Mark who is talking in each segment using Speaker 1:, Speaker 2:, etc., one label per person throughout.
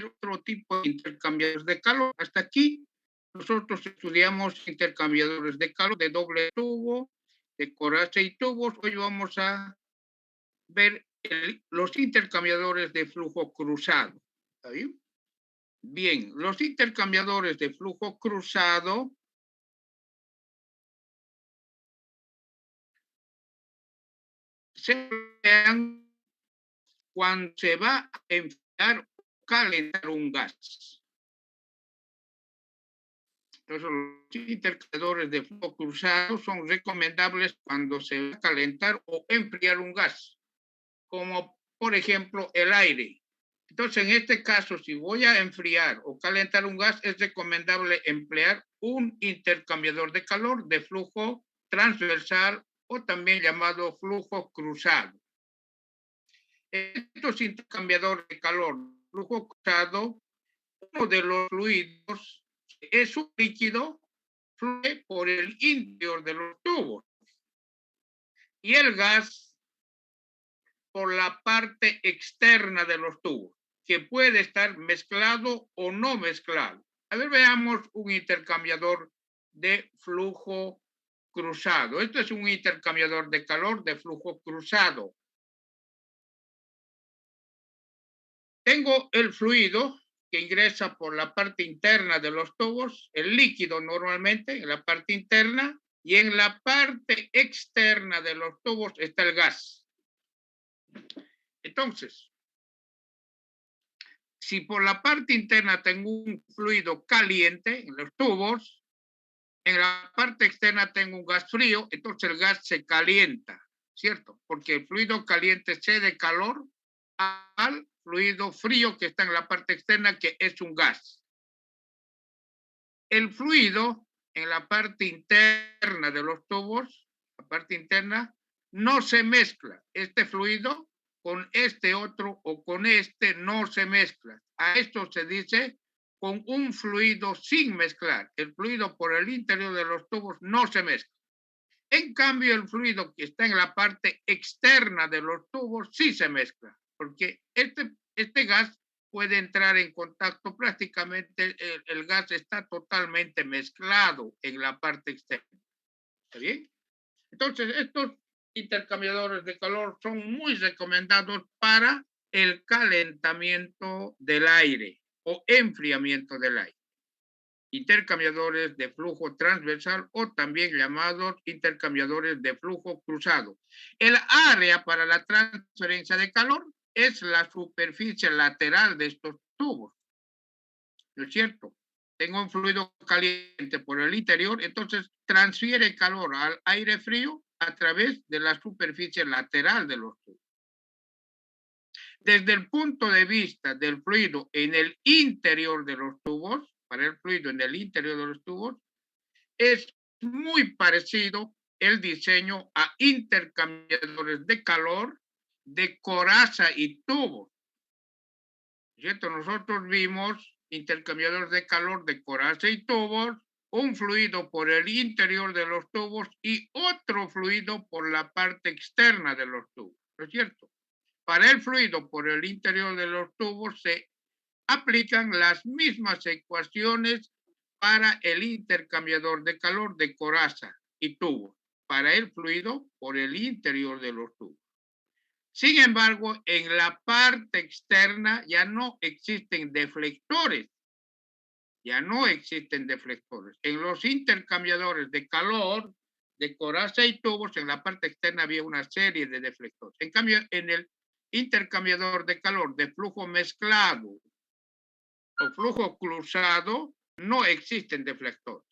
Speaker 1: otro tipo de intercambiadores de calor. Hasta aquí nosotros estudiamos intercambiadores de calor de doble tubo, de coraza y tubos. Hoy vamos a ver los intercambiadores de flujo cruzado. ¿Está bien? Bien, los intercambiadores de flujo cruzado se emplean cuando se va a enfriar o calentar un gas. Entonces, los intercambiadores de flujo cruzado son recomendables cuando se va a calentar o enfriar un gas, como por ejemplo el aire. Entonces, en este caso, si voy a enfriar o calentar un gas, es recomendable emplear un intercambiador de calor de flujo transversal o también llamado flujo cruzado. Estos intercambiadores de calor, flujo cruzado, uno de los fluidos es un líquido, fluye por el interior de los tubos y el gas por la parte externa de los tubos, que puede estar mezclado o no mezclado. A ver, veamos un intercambiador de flujo cruzado. Esto es un intercambiador de calor de flujo cruzado. Tengo el fluido que ingresa por la parte interna de los tubos, el líquido normalmente en la parte interna, y en la parte externa de los tubos está el gas. Entonces, si por la parte interna tengo un fluido caliente en los tubos, en la parte externa tengo un gas frío, entonces el gas se calienta, ¿cierto? Porque el fluido caliente cede calor al fluido frío que está en la parte externa, que es un gas. El fluido en la parte interna de los tubos, la parte interna, no se mezcla. Este fluido con este otro o con este no se mezcla. A esto se dice con un fluido sin mezclar. El fluido por el interior de los tubos no se mezcla. En cambio, el fluido que está en la parte externa de los tubos sí se mezcla, porque este gas puede entrar en contacto prácticamente, el gas está totalmente mezclado en la parte externa. ¿Está bien? Entonces, estos intercambiadores de calor son muy recomendados para el calentamiento del aire o enfriamiento del aire. Intercambiadores de flujo transversal o también llamados intercambiadores de flujo cruzado. El área para la transferencia de calor es la superficie lateral de estos tubos, ¿no es cierto? Tengo un fluido caliente por el interior, entonces transfiere calor al aire frío a través de la superficie lateral de los tubos. Desde el punto de vista del fluido en el interior de los tubos, para el fluido en el interior de los tubos, es muy parecido el diseño a intercambiadores de calor de coraza y tubos. ¿Cierto? Nosotros vimos intercambiadores de calor de coraza y tubos, un fluido por el interior de los tubos y otro fluido por la parte externa de los tubos, ¿no es cierto? Para el fluido por el interior de los tubos se aplican las mismas ecuaciones para el intercambiador de calor de coraza y tubo, para el fluido por el interior de los tubos. Sin embargo, en la parte externa ya no existen deflectores, ya no existen deflectores. En los intercambiadores de calor de coraza y tubos, en la parte externa había una serie de deflectores. En cambio, en el intercambiador de calor de flujo mezclado o flujo cruzado, no existen deflectores.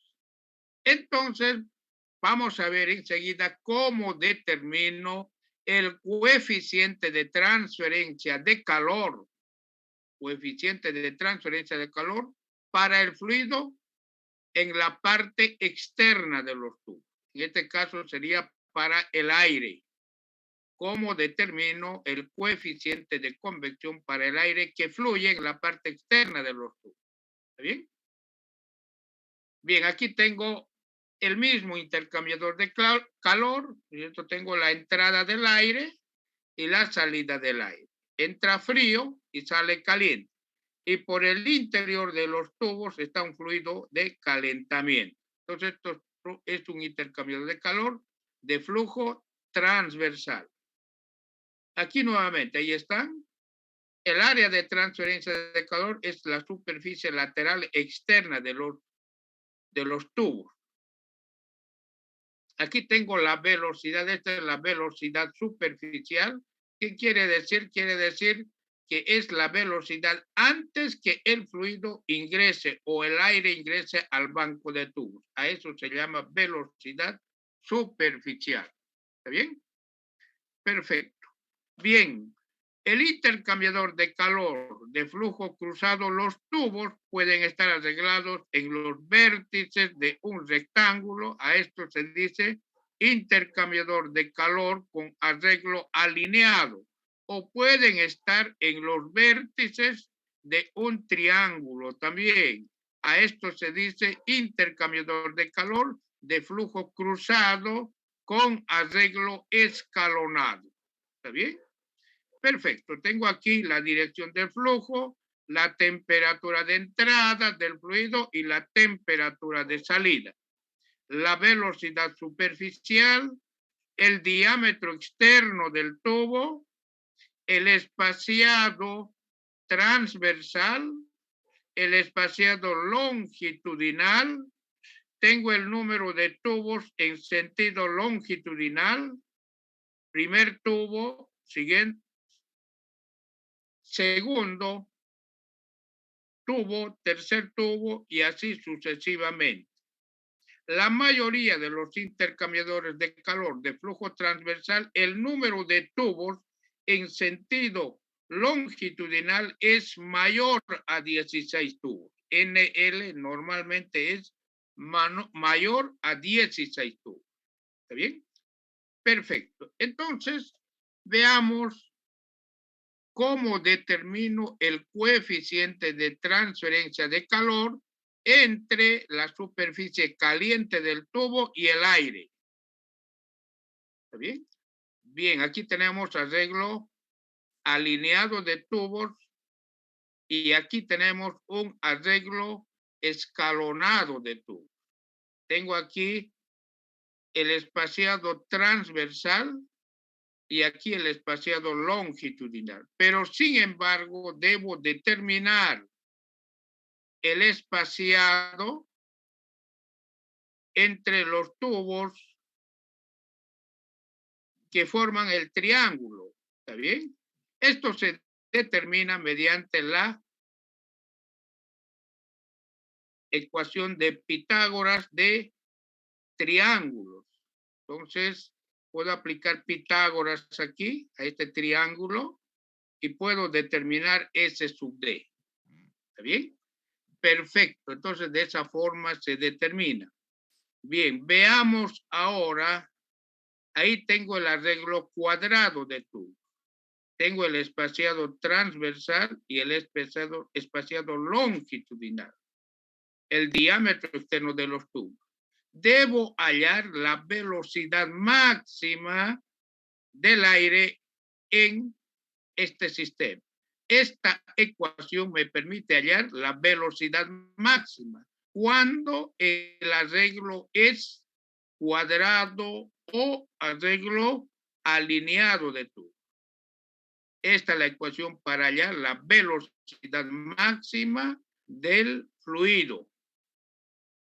Speaker 1: Entonces, vamos a ver enseguida cómo determino el coeficiente de transferencia de calor, para el fluido en la parte externa de los tubos. En este caso sería para el aire. ¿Cómo determino el coeficiente de convección para el aire que fluye en la parte externa de los tubos? ¿Está bien? Bien, aquí tengo el mismo intercambiador de calor, ¿cierto? Tengo la entrada del aire y la salida del aire. Entra frío y sale caliente. y por el interior de los tubos está un fluido de calentamiento. Entonces, esto es un intercambiador de calor de flujo transversal. Aquí nuevamente, ahí están. El área de transferencia de calor es la superficie lateral externa de los tubos. Aquí tengo la velocidad, esta es la velocidad superficial. ¿Qué quiere decir? Quiere decir que es la velocidad antes que el fluido ingrese o el aire ingrese al banco de tubos. A eso se llama velocidad superficial. ¿Está bien? Perfecto. Bien, el intercambiador de calor de flujo cruzado, los tubos pueden estar arreglados en los vértices de un rectángulo. A esto se dice intercambiador de calor con arreglo alineado. O pueden estar en los vértices de un triángulo también. A esto se dice intercambiador de calor de flujo cruzado con arreglo escalonado. ¿Está bien? Perfecto. Tengo aquí la dirección del flujo, la temperatura de entrada del fluido y la temperatura de salida. La velocidad superficial, el diámetro externo del tubo, el espaciado transversal, el espaciado longitudinal. Tengo el número de tubos en sentido longitudinal. Primer tubo, siguiente. Segundo tubo, tercer tubo y así sucesivamente. La mayoría de los intercambiadores de calor de flujo transversal, el número de tubos en sentido longitudinal es mayor a 16 tubos. NL normalmente es mayor a 16 tubos. ¿Está bien? Perfecto. Entonces, veamos cómo determino el coeficiente de transferencia de calor entre la superficie caliente del tubo y el aire. ¿Está bien? Bien, aquí tenemos arreglo alineado de tubos y aquí tenemos un arreglo escalonado de tubos. Tengo aquí el espaciado transversal y aquí el espaciado longitudinal. Pero sin embargo, debo determinar el espaciado entre los tubos que forman el triángulo. ¿Está bien? Esto se determina mediante la ecuación de Pitágoras de triángulos. Entonces, puedo aplicar Pitágoras aquí, a este triángulo, y puedo determinar S sub D. ¿Está bien? Perfecto. Entonces, de esa forma se determina. Bien, veamos ahora. Ahí tengo el arreglo cuadrado de tubo. Tengo el espaciado transversal y el espaciado longitudinal. El diámetro externo de los tubos. Debo hallar la velocidad máxima del aire en este sistema. Esta ecuación me permite hallar la velocidad máxima cuando el arreglo es cuadrado o arreglo alineado de tubo. Esta es la ecuación para hallar la velocidad máxima del fluido.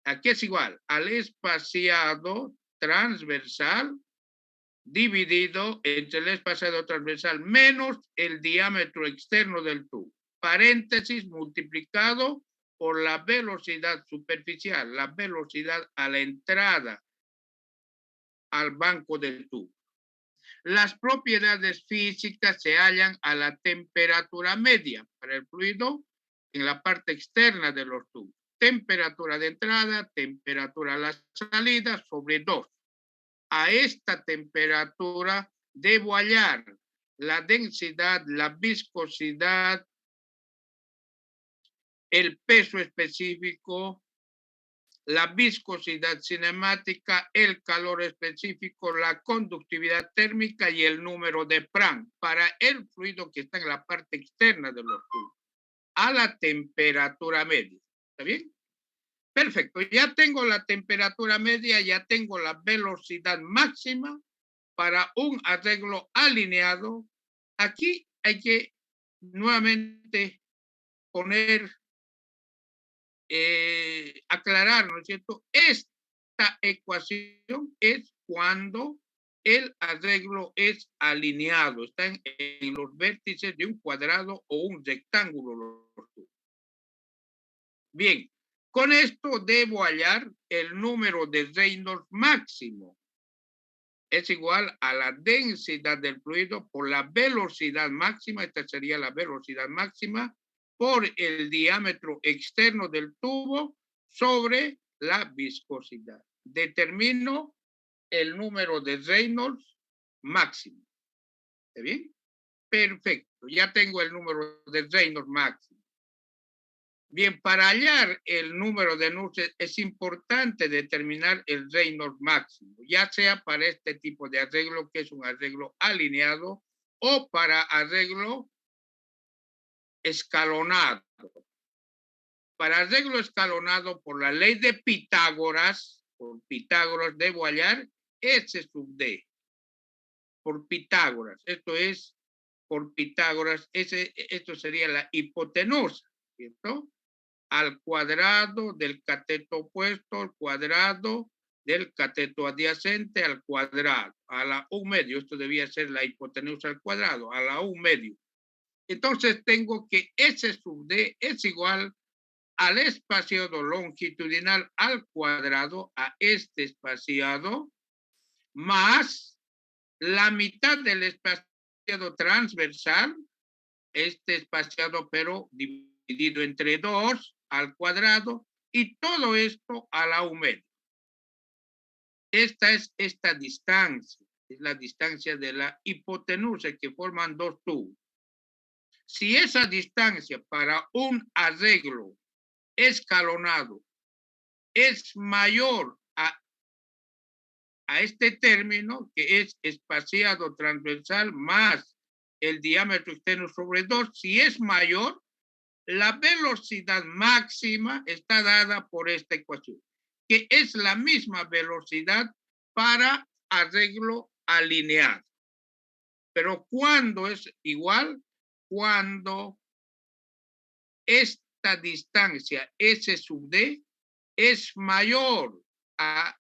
Speaker 1: Aquí es igual al espaciado transversal dividido entre el espaciado transversal menos el diámetro externo del tubo. Paréntesis multiplicado por la velocidad superficial, la velocidad a la entrada al banco del tubo. Las propiedades físicas se hallan a la temperatura media para el fluido en la parte externa de los tubos. Temperatura de entrada, temperatura a la salida sobre 2. A esta temperatura debo hallar la densidad, la viscosidad, el peso específico, la viscosidad cinemática, el calor específico, la conductividad térmica y el número de Prandtl para el fluido que está en la parte externa de los tubos. a la temperatura media. ¿Está bien? Perfecto. Ya tengo la temperatura media, ya tengo la velocidad máxima para un arreglo alineado. Aquí hay que nuevamente poner, aclarar, ¿no es cierto? Esta ecuación es cuando el arreglo es alineado, están en los vértices de un cuadrado o un rectángulo. Bien, con esto debo hallar el número de Reynolds máximo. Es igual a la densidad del fluido por la velocidad máxima, esta sería la velocidad máxima, por el diámetro externo del tubo sobre la viscosidad. Determino el número de Reynolds máximo. ¿Está bien? Perfecto, ya tengo el número de Reynolds máximo. Bien, para hallar el número de nuces es importante determinar el Reynolds máximo, ya sea para este tipo de arreglo, que es un arreglo alineado, o para arreglo escalonado. Para arreglo escalonado, por la ley de Pitágoras, por Pitágoras debo hallar S sub D, por Pitágoras. Esto es, por Pitágoras, esto sería la hipotenusa, ¿cierto? Al cuadrado del cateto opuesto, al cuadrado del cateto adyacente, al cuadrado, a la 1/2. Esto debía ser la hipotenusa al cuadrado, a la 1/2. Entonces tengo que S sub D es igual al espaciado longitudinal al cuadrado, a este espaciado, más la mitad del espaciado transversal, este espaciado pero dividido entre 2 al cuadrado, y todo esto a la 1/2. Esta es esta distancia, es la distancia de la hipotenusa que forman dos tubos. Si esa distancia para un arreglo escalonado es mayor a este término, que es espaciado transversal más el diámetro externo sobre 2, si es mayor, la velocidad máxima está dada por esta ecuación, que es la misma velocidad para arreglo alineado. Pero ¿cuándo es igual? Cuando esta distancia S sub D es mayor al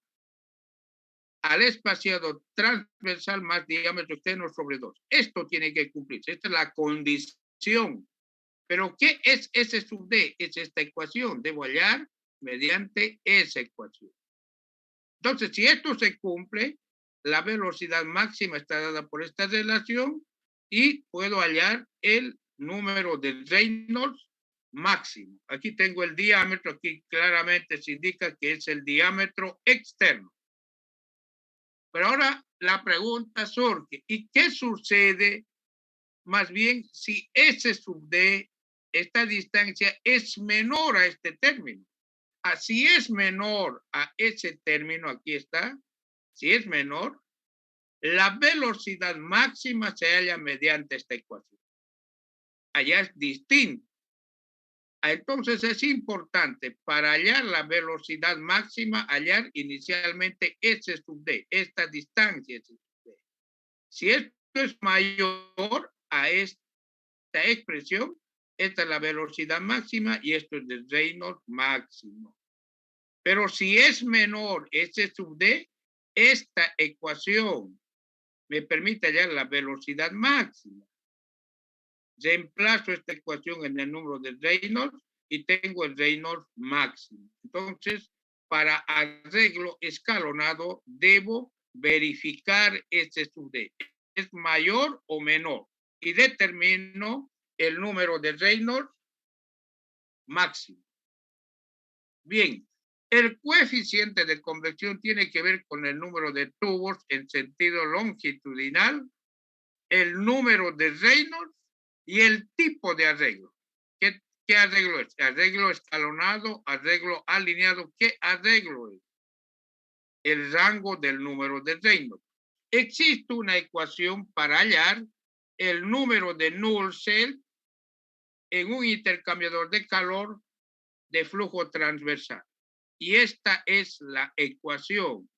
Speaker 1: espaciado transversal más diámetro externo sobre 2. Esto tiene que cumplirse. Esta es la condición. Pero ¿qué es S sub D? Es esta ecuación. Debo hallar mediante esa ecuación. Entonces, si esto se cumple, la velocidad máxima está dada por esta relación y puedo hallar el número de Reynolds máximo. Aquí tengo el diámetro, aquí claramente se indica que es el diámetro externo. Pero ahora la pregunta surge, ¿y qué sucede más bien si S sub D, esta distancia, es menor a este término? Si es menor a ese término, aquí está, si es menor, la velocidad máxima se halla mediante esta ecuación. Allá es distinto. Entonces es importante para hallar la velocidad máxima, hallar inicialmente S sub D, esta distancia S sub D. Si esto es mayor a esta expresión, esta es la velocidad máxima y esto es el Reynolds máximo. Pero si es menor S sub D, esta ecuación me permite hallar la velocidad máxima. Reemplazo esta ecuación en el número de Reynolds y tengo el Reynolds máximo. Entonces, para arreglo escalonado, debo verificar S sub D. ¿Es mayor o menor? Y determino el número de Reynolds máximo. Bien, el coeficiente de convección tiene que ver con el número de tubos en sentido longitudinal, el número de Reynolds y el tipo de arreglo. ¿Qué arreglo es? ¿Arreglo escalonado? ¿Arreglo alineado? ¿Qué arreglo es? El rango del número de Reynolds. Existe una ecuación para hallar el número de Nullsell en un intercambiador de calor de flujo transversal. Y esta es la ecuación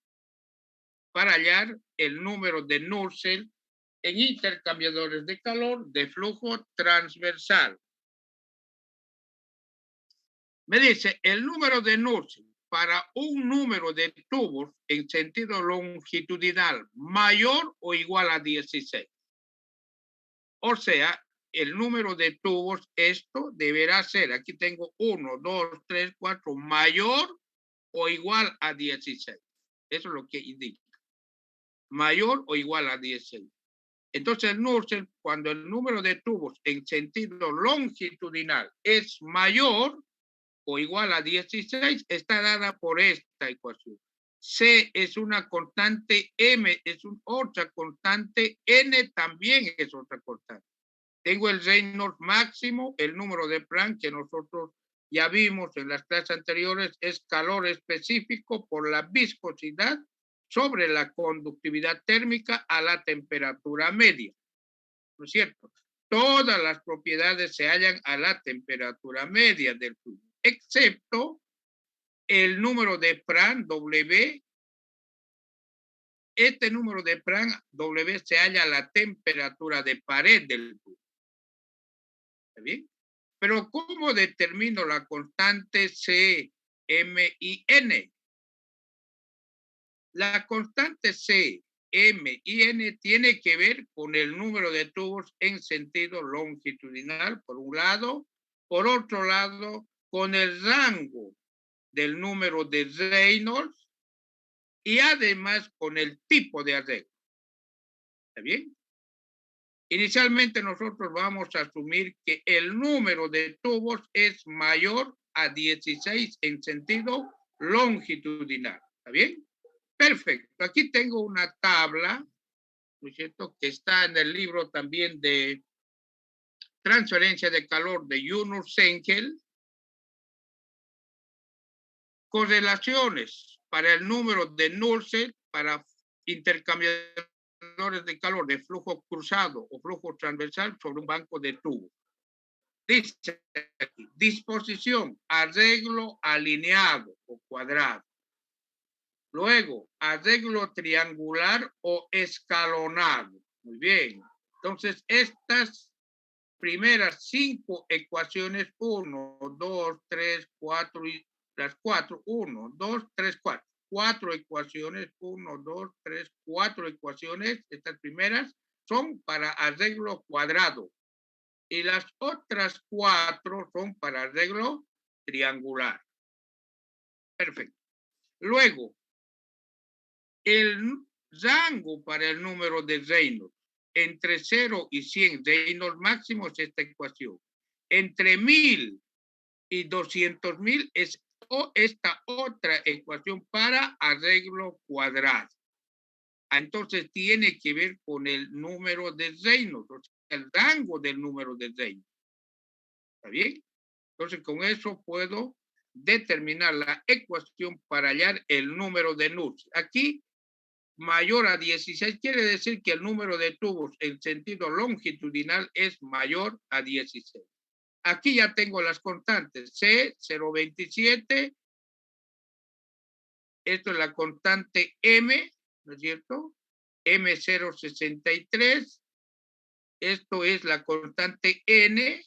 Speaker 1: para hallar el número de Nusselt en intercambiadores de calor de flujo transversal. Me dice el número de Nusselt para un número de tubos en sentido longitudinal mayor o igual a 16. O sea, el número de tubos, esto deberá ser, aquí tengo 1, 2, 3, 4, mayor o igual a 16. Eso es lo que indica. Mayor o igual a 16. Entonces, Nusselt, cuando el número de tubos en sentido longitudinal es mayor o igual a 16, está dada por esta ecuación. C es una constante, M es otra constante, N también es otra constante. Tengo el Reynolds máximo, el número de Planck que nosotros ya vimos en las clases anteriores, es calor específico por la viscosidad sobre la conductividad térmica a la temperatura media. ¿No es cierto? Todas las propiedades se hallan a la temperatura media del fluido, excepto el número de Planck, W. Este número de Planck, W, se halla a la temperatura de pared del fluido. ¿Está bien? Pero ¿cómo determino la constante C, M y N? La constante C, M y N tiene que ver con el número de tubos en sentido longitudinal, por un lado. Por otro lado, con el rango del número de Reynolds y además con el tipo de arreglo. ¿Está bien? Inicialmente nosotros vamos a asumir que el número de tubos es mayor a 16 en sentido longitudinal. ¿Está bien? Perfecto. Aquí tengo una tabla, ¿no es cierto?, que está en el libro también de transferencia de calor de Yunus Senkel. Correlaciones para el número de Nusselt para intercambiadores de calor de flujo cruzado o flujo transversal sobre un banco de tubo. Dice aquí, disposición, arreglo alineado o cuadrado. Luego, arreglo triangular o escalonado. Muy bien. Entonces, estas primeras 5 ecuaciones, 1, 2, 3, 4 y las 4, 1, 2, 3, 4. 4 ecuaciones, 1, 2, 3, 4 ecuaciones, estas primeras son para arreglo cuadrado y las otras 4 son para arreglo triangular. Perfecto. Luego, el rango para el número de Reynolds entre 0 y 100 Reynolds máximo es esta ecuación. Entre 1000 y 200.000 es esta otra ecuación para arreglo cuadrado. Entonces tiene que ver con el número de Reynolds, o sea, el rango del número de Reynolds. ¿Está bien? Entonces con eso puedo determinar la ecuación para hallar el número de Nusselt. Aquí mayor a 16 quiere decir que el número de tubos en sentido longitudinal es mayor a 16. Aquí ya tengo las constantes. C, 0,27. Esto es la constante M, ¿no es cierto? M, 0,63. Esto es la constante N,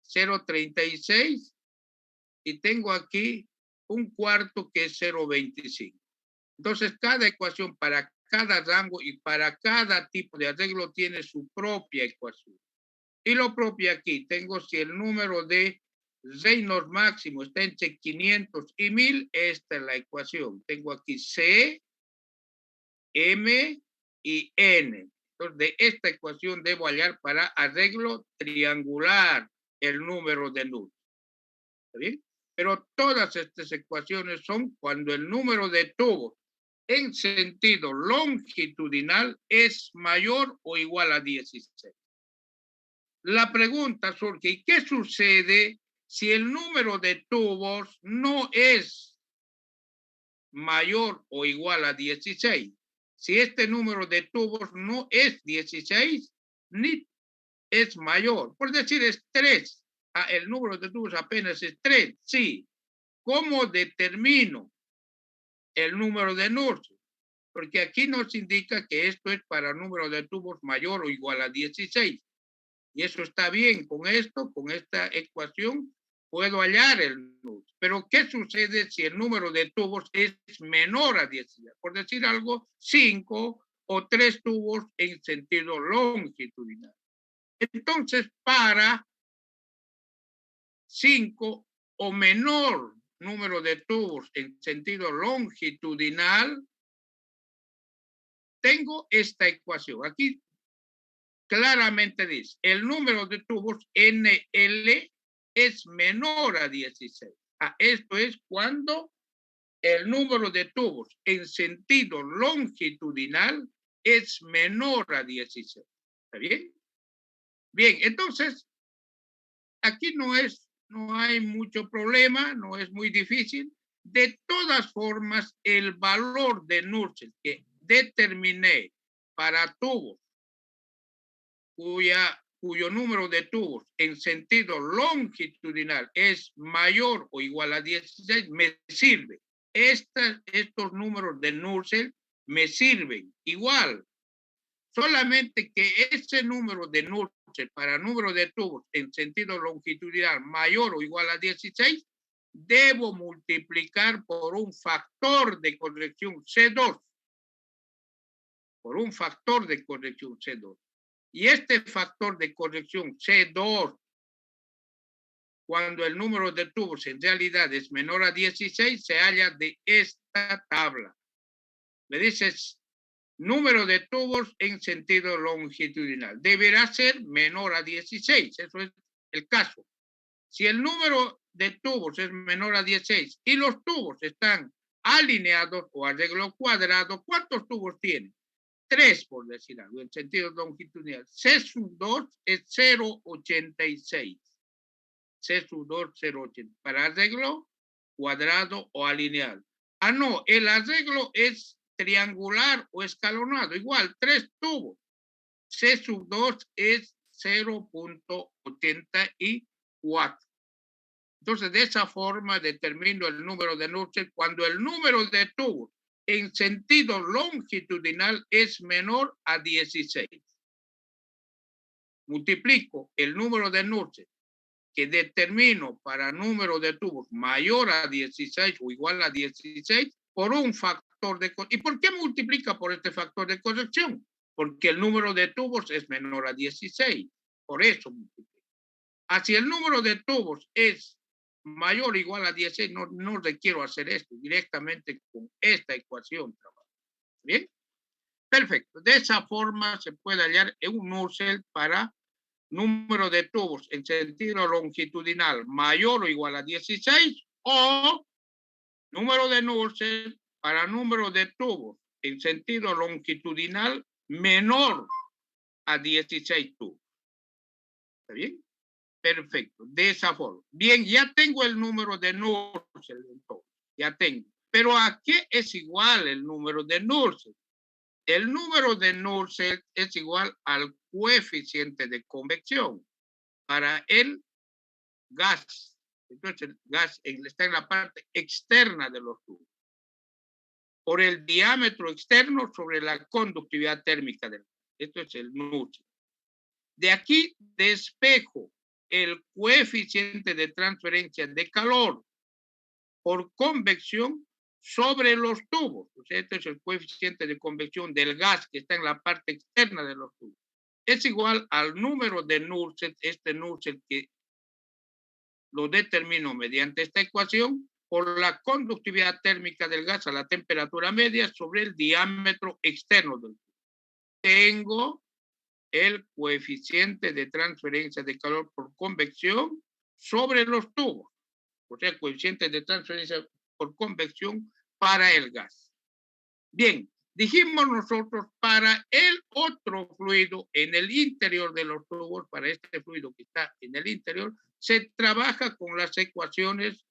Speaker 1: 0,36. Y tengo aquí un cuarto que es 0,25. Entonces, cada ecuación para cada rango y para cada tipo de arreglo tiene su propia ecuación. Y lo propio aquí, tengo si el número de Reynolds máximo está entre 500 y 1000, esta es la ecuación. Tengo aquí C, M y N. Entonces, de esta ecuación debo hallar para arreglo triangular el número de Nusselt. ¿Está bien? Pero todas estas ecuaciones son cuando el número de tubos en sentido longitudinal es mayor o igual a 16. La pregunta surge, ¿y qué sucede si el número de tubos no es mayor o igual a 16? Si este número de tubos no es 16 ni es mayor, por decir es 3, el número de tubos apenas es 3. Sí. ¿Cómo determino el número de Nurse? Porque aquí nos indica que esto es para número de tubos mayor o igual a 16. Y eso está bien. Con esto, con esta ecuación, puedo hallar el Nurse. Pero ¿qué sucede si el número de tubos es menor a 16? Por decir algo, 5 o 3 tubos en sentido longitudinal. Entonces, para 5 o menor número de tubos en sentido longitudinal, tengo esta ecuación. Aquí claramente dice, el número de tubos NL es menor a 16. Esto es cuando el número de tubos en sentido longitudinal es menor a 16. ¿Está bien? Bien, entonces, aquí no hay mucho problema, no es muy difícil. De todas formas, el valor de Nurse que determiné para tubos cuyo número de tubos en sentido longitudinal es mayor o igual a 16, me sirve. Estos números de Nurse me sirven igual. Solamente que ese número de Nurse para número de tubos en sentido longitudinal mayor o igual a 16, debo multiplicar por un factor de corrección C2. Por un factor de corrección C2. Y este factor de corrección C2, cuando el número de tubos en realidad es menor a 16, se halla de esta tabla. Me dices, número de tubos en sentido longitudinal. Deberá ser menor a 16, eso es el caso. Si el número de tubos es menor a 16 y los tubos están alineados o arreglo cuadrado, ¿cuántos tubos tienen? 3, por decir algo, en sentido longitudinal. C sub 2 es 0,86. C sub 2, 0,80. Para arreglo cuadrado o alineado. No, el arreglo es triangular o escalonado. Igual, 3 tubos. C sub 2 es 0,84. Entonces, de esa forma determino el número de Nurse cuando el número de tubos en sentido longitudinal es menor a 16. Multiplico el número de Nurse que determino para número de tubos mayor a 16 o igual a 16 por un factor de corrección. ¿Y por qué multiplica por este factor de corrección? Porque el número de tubos es menor a 16. Por eso multiplico. Si el número de tubos es mayor o igual a 16, no requiero hacer esto. Directamente con esta ecuación trabajo. ¿Bien? Perfecto. De esa forma se puede hallar un Nurse para número de tubos en sentido longitudinal mayor o igual a 16 o número de Nurse para número de tubos en sentido longitudinal menor a 16 tubos. ¿Está bien? Perfecto, de esa forma. Bien, ya tengo el número de Nurse, ya tengo. Pero ¿a qué es igual el número de Nurse? El número de Nurse es igual al coeficiente de convección para el gas. Entonces el gas está en la parte externa de los tubos. Por el diámetro externo sobre la conductividad térmica del gas. Esto es el Nurse. De aquí despejo el coeficiente de transferencia de calor por convección sobre los tubos. O sea, este es el coeficiente de convección del gas que está en la parte externa de los tubos. Es igual al número de Nurse, este Nurse que lo determino mediante esta ecuación por la conductividad térmica del gas a la temperatura media sobre el diámetro externo del tubo. Tengo el coeficiente de transferencia de calor por convección sobre los tubos. O sea, coeficiente de transferencia por convección para el gas. Bien, dijimos nosotros para el otro fluido en el interior de los tubos, para este fluido que está en el interior, se trabaja con las ecuaciones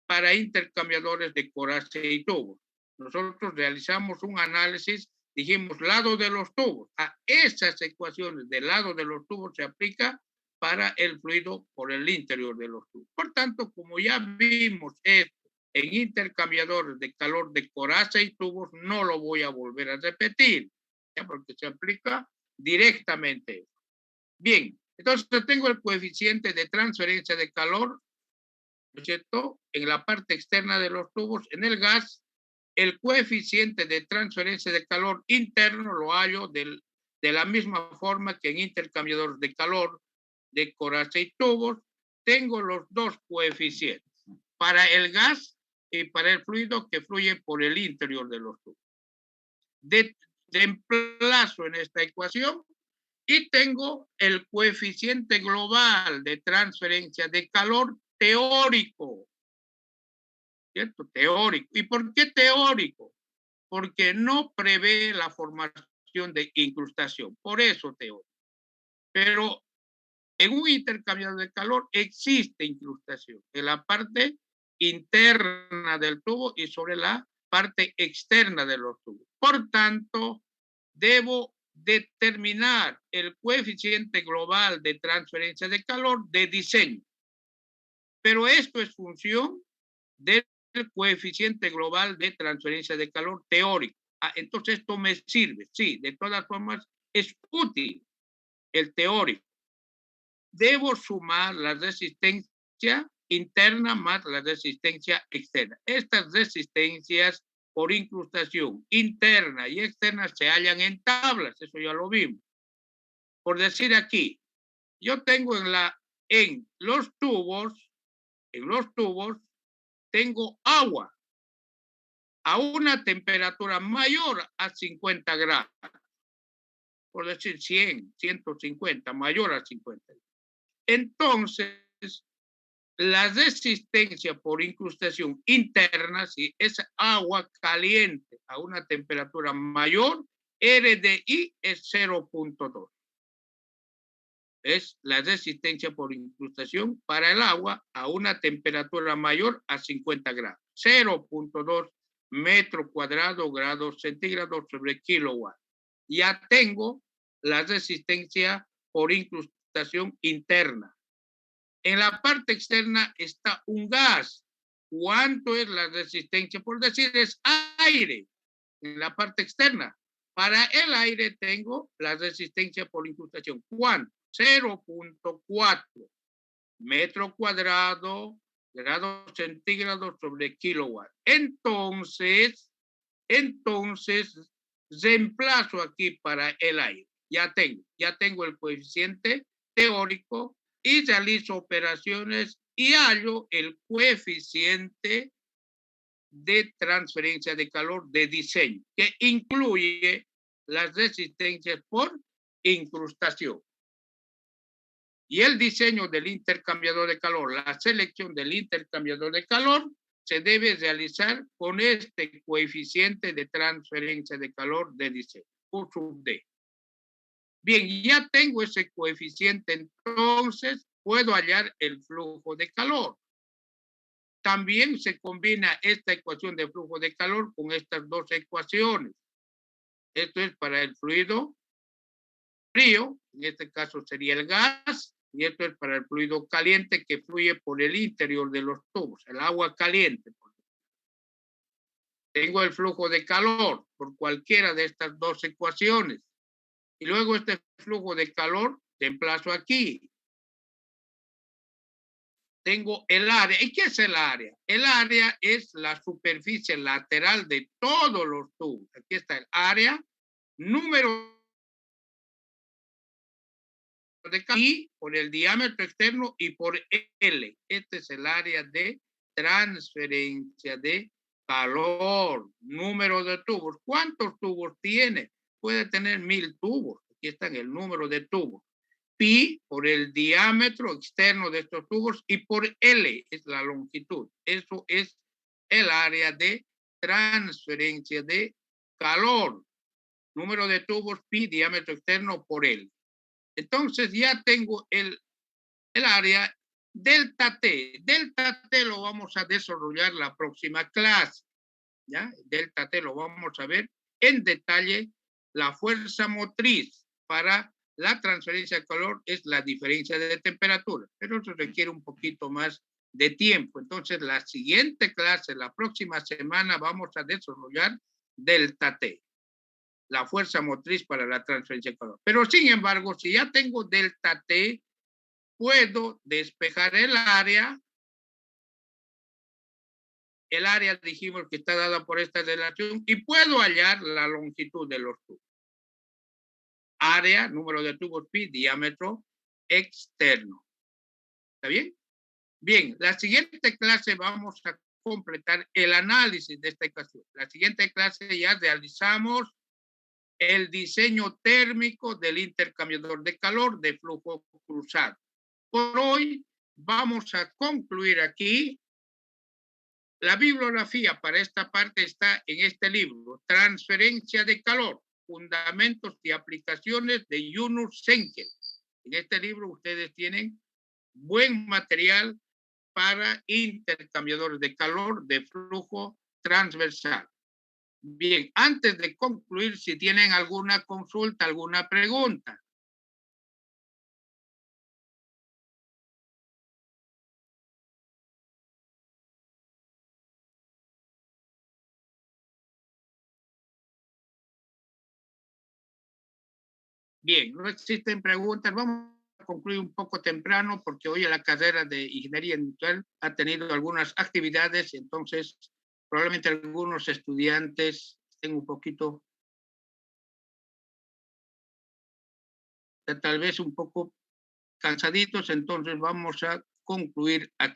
Speaker 1: para intercambiadores de coraje y tubos. Nosotros realizamos un análisis, dijimos lado de los tubos. A esas ecuaciones del lado de los tubos se aplica para el fluido por el interior de los tubos. Por tanto, como ya vimos esto en intercambiadores de calor de coraza y tubos, no lo voy a volver a repetir, ¿ya? Porque se aplica directamente. Bien, entonces tengo el coeficiente de transferencia de calor, ¿no es cierto?, en la parte externa de los tubos. En el gas, el coeficiente de transferencia de calor interno lo hallo de la misma forma que en intercambiador de calor de coraza y tubos. Tengo los dos coeficientes para el gas y para el fluido que fluye por el interior de los tubos. Reemplazo en esta ecuación y tengo el coeficiente global de transferencia de calor teórico, ¿cierto? Teórico. ¿Y por qué teórico? Porque no prevé la formación de incrustación, por eso teórico. Pero en un intercambiador de calor existe incrustación en la parte interna del tubo y sobre la parte externa de los tubos. Por tanto, debo determinar el coeficiente global de transferencia de calor de diseño. Pero esto es función del coeficiente global de transferencia de calor teórico. Entonces esto me sirve. Sí, de todas formas es útil el teórico. Debo sumar la resistencia interna más la resistencia externa. Estas resistencias por incrustación interna y externa se hallan en tablas, eso ya lo vimos. Por decir aquí, yo tengo en los tubos, tengo agua a una temperatura mayor a 50 grados. Por decir 100, 150, mayor a 50. Entonces, la resistencia por incrustación interna, si es agua caliente a una temperatura mayor, RDI es 0.2. Es la resistencia por incrustación para el agua a una temperatura mayor a 50 grados. 0.2 metro cuadrado grados centígrados sobre kilowatt. Ya tengo la resistencia por incrustación interna. En la parte externa está un gas. ¿Cuánto es la resistencia? Por decir, es aire en la parte externa. Para el aire tengo la resistencia por incrustación. ¿Cuánto? 0.4 metro cuadrado grados centígrados sobre kilowatt. Entonces, reemplazo aquí para el aire. Ya tengo el coeficiente teórico y realizo operaciones y hallo el coeficiente de transferencia de calor de diseño, que incluye las resistencias por incrustación. Y el diseño del intercambiador de calor, la selección del intercambiador de calor, se debe realizar con este coeficiente de transferencia de calor de diseño, Q sub D. Bien, ya tengo ese coeficiente, entonces puedo hallar el flujo de calor. También se combina esta ecuación de flujo de calor con estas dos ecuaciones. Esto es para el fluido frío, en este caso sería el gas, y esto es para el fluido caliente que fluye por el interior de los tubos, el agua caliente. Tengo el flujo de calor por cualquiera de estas dos ecuaciones. Y luego este flujo de calor reemplazo aquí. Tengo el área. ¿Y qué es el área? El área es la superficie lateral de todos los tubos. Aquí está el área, número de y por el diámetro externo y por L. Este es el área de transferencia de calor, número de tubos. ¿Cuántos tubos tiene? Puede tener 1000 tubos. Aquí está el número de tubos. Pi por el diámetro externo de estos tubos y por L es la longitud. Eso es el área de transferencia de calor. Número de tubos, pi, diámetro externo por L. Entonces ya tengo el área delta T. Delta T lo vamos a desarrollar la próxima clase. ¿Ya? Delta T lo vamos a ver en detalle, la fuerza motriz para la transferencia de calor es la diferencia de temperatura, pero eso requiere un poquito más de tiempo. Entonces, la siguiente clase, la próxima semana, vamos a desarrollar delta T, la fuerza motriz para la transferencia de calor. Pero, sin embargo, si ya tengo delta T, puedo despejar el área. El área dijimos que está dada por esta relación y puedo hallar la longitud de los tubos. Área, número de tubos pi, diámetro externo. ¿Está bien? Bien, la siguiente clase vamos a completar el análisis de esta ecuación. La siguiente clase ya realizamos el diseño térmico del intercambiador de calor de flujo cruzado. Por hoy vamos a concluir aquí. La bibliografía para esta parte está en este libro, Transferencia de Calor, Fundamentos y Aplicaciones de Yunus Senkel. En este libro ustedes tienen buen material para intercambiadores de calor de flujo transversal. Bien, antes de concluir, si tienen alguna consulta, alguna pregunta. Bien, no existen preguntas. Vamos a concluir un poco temprano porque hoy la carrera de Ingeniería Industrial ha tenido algunas actividades, entonces probablemente algunos estudiantes estén un poquito, tal vez un poco cansaditos, entonces vamos a concluir aquí.